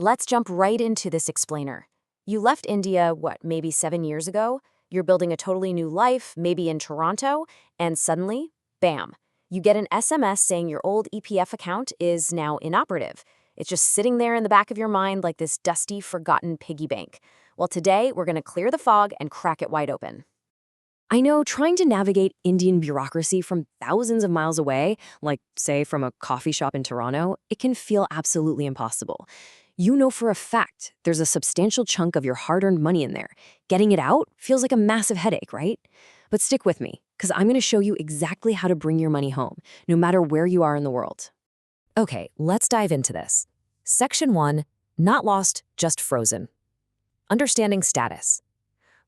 let's jump right into this explainer. You left India, maybe 7 years ago? You're building a totally new life, maybe in Toronto, and suddenly, bam, you get an SMS saying your old EPF account is now inoperative. It's just sitting there in the back of your mind like this dusty, forgotten piggy bank. Well, today, we're going to clear the fog and crack it wide open. I know trying to navigate Indian bureaucracy from thousands of miles away, like, say, from a coffee shop in Toronto, it can feel absolutely impossible. You know for a fact there's a substantial chunk of your hard-earned money in there. Getting it out feels like a massive headache, right? But stick with me, because I'm going to show you exactly how to bring your money home, no matter where you are in the world. Okay, let's dive into this. Section 1, not lost, just frozen. Understanding status.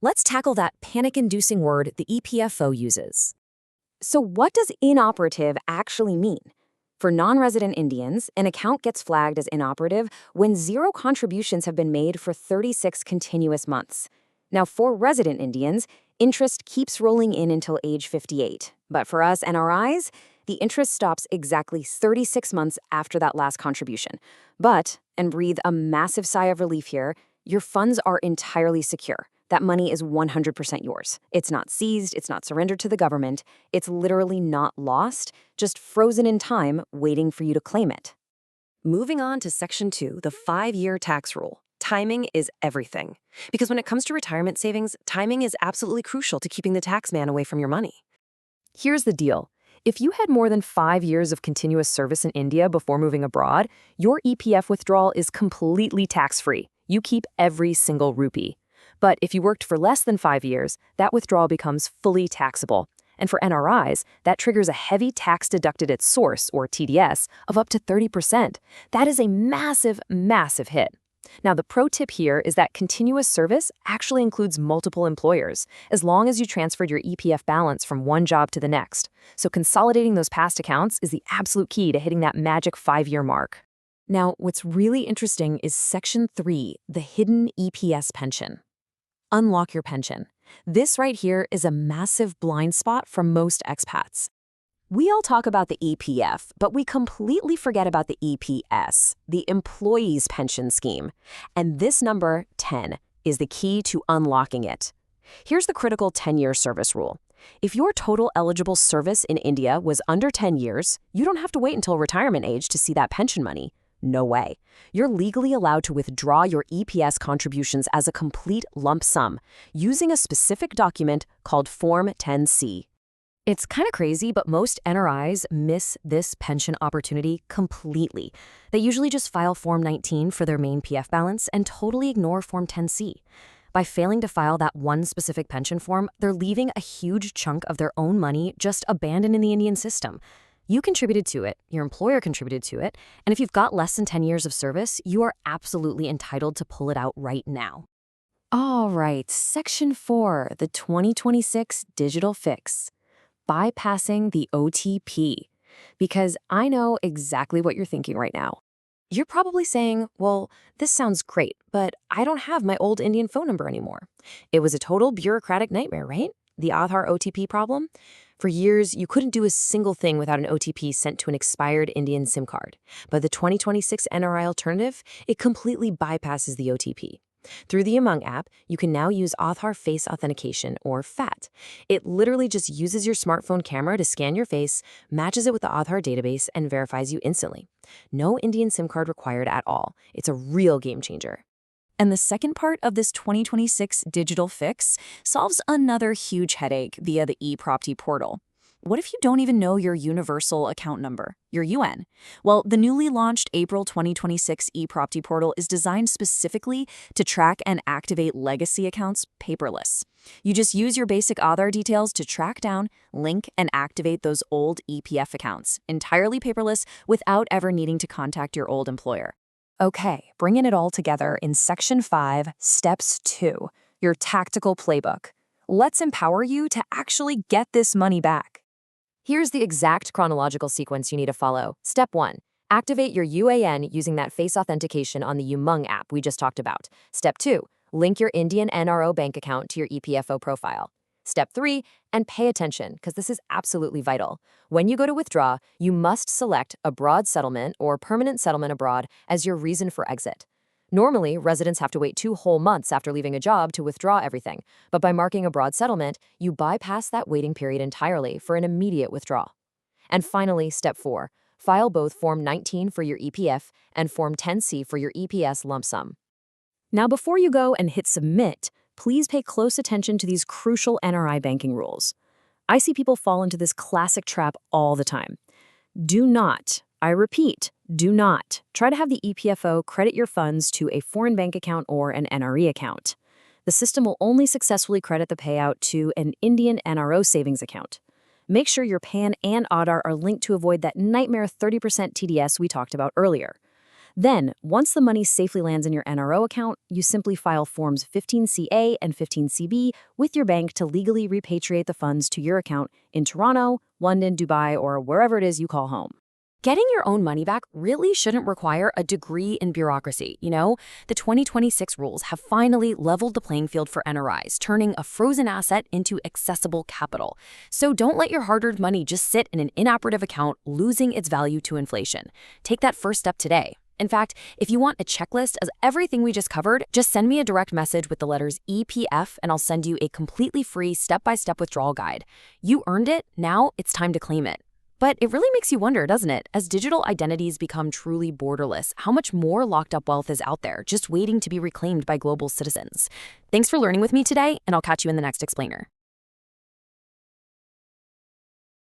Let's tackle that panic-inducing word the EPFO uses. So what does inoperative actually mean? For non-resident Indians, an account gets flagged as inoperative when 0 contributions have been made for 36 continuous months. Now, for resident Indians, interest keeps rolling in until age 58. But for us NRIs, the interest stops exactly 36 months after that last contribution. But, and breathe a massive sigh of relief here, your funds are entirely secure. That money is 100% yours. It's not seized, it's not surrendered to the government. It's literally not lost, just frozen in time, waiting for you to claim it. Moving on to Section 2, the 5-year tax rule. Timing is everything. Because when it comes to retirement savings, timing is absolutely crucial to keeping the tax man away from your money. Here's the deal. If you had more than 5 years of continuous service in India before moving abroad, your EPF withdrawal is completely tax-free. You keep every single rupee. But if you worked for less than 5 years, that withdrawal becomes fully taxable. And for NRIs, that triggers a heavy tax deducted at source, or TDS, of up to 30%. That is a massive, massive hit. Now, the pro tip here is that continuous service actually includes multiple employers, as long as you transferred your EPF balance from one job to the next. So consolidating those past accounts is the absolute key to hitting that magic 5-year mark. Now, what's really interesting is Section 3, the hidden EPS pension. Unlock your pension. This right here is a massive blind spot for most expats. We all talk about the EPF, but we completely forget about the EPS, the Employees' Pension Scheme. And this number, 10, is the key to unlocking it. Here's the critical 10-year service rule. If your total eligible service in India was under 10 years, you don't have to wait until retirement age to see that pension money. No way. You're legally allowed to withdraw your EPS contributions as a complete lump sum using a specific document called Form 10C. It's kind of crazy, but most NRIs miss this pension opportunity completely. They usually just file Form 19 for their main PF balance and totally ignore Form 10C. By failing to file that one specific pension form, they're leaving a huge chunk of their own money just abandoned in the Indian system. You contributed to it, your employer contributed to it, and if you've got less than 10 years of service, you are absolutely entitled to pull it out right now. All right, Section 4, the 2026 Digital Fix. Bypassing the OTP. Because I know exactly what you're thinking right now. You're probably saying, well, this sounds great, but I don't have my old Indian phone number anymore. It was a total bureaucratic nightmare, right? The Aadhaar OTP problem? For years, you couldn't do a single thing without an OTP sent to an expired Indian SIM card. But the 2026 NRI alternative, it completely bypasses the OTP. Through the Umang app, you can now use Aadhaar Face Authentication, or FAT. It literally just uses your smartphone camera to scan your face, matches it with the Aadhaar database, and verifies you instantly. No Indian SIM card required at all. It's a real game changer. And the second part of this 2026 digital fix solves another huge headache via the ePropty portal. What if you don't even know your universal account number, your UN? Well, the newly launched April 2026 ePropty portal is designed specifically to track and activate legacy accounts paperless. You just use your basic Aadhaar details to track down, link, and activate those old EPF accounts, entirely paperless without ever needing to contact your old employer. Okay, bringing it all together in Section 5, Steps 2, your tactical playbook. Let's empower you to actually get this money back. Here's the exact chronological sequence you need to follow. Step 1. Activate your UAN using that face authentication on the Umang app we just talked about. Step 2. Link your Indian NRO bank account to your EPFO profile. Step 3. And pay attention, because this is absolutely vital. When you go to withdraw, you must select abroad settlement or permanent settlement abroad as your reason for exit. Normally, residents have to wait 2 whole months after leaving a job to withdraw everything, but by marking a broad settlement, you bypass that waiting period entirely for an immediate withdrawal. And finally, step 4, file both Form 19 for your EPF and Form 10C for your EPS lump sum. Now, before you go and hit submit, please pay close attention to these crucial NRI banking rules. I see people fall into this classic trap all the time. Do not, I repeat, do not try to have the EPFO credit your funds to a foreign bank account or an NRE account. The system will only successfully credit the payout to an Indian NRO savings account. Make sure your PAN and Aadhaar are linked to avoid that nightmare 30% TDS we talked about earlier. Then, once the money safely lands in your NRO account, you simply file Forms 15CA and 15CB with your bank to legally repatriate the funds to your account in Toronto, London, Dubai, or wherever it is you call home. Getting your own money back really shouldn't require a degree in bureaucracy, you know? The 2026 rules have finally leveled the playing field for NRIs, turning a frozen asset into accessible capital. So don't let your hard-earned money just sit in an inoperative account, losing its value to inflation. Take that first step today. In fact, if you want a checklist of everything we just covered, just send me a direct message with the letters EPF and I'll send you a completely free step-by-step withdrawal guide. You earned it, now it's time to claim it. But it really makes you wonder, doesn't it? As digital identities become truly borderless, how much more locked-up wealth is out there just waiting to be reclaimed by global citizens? Thanks for learning with me today, and I'll catch you in the next explainer.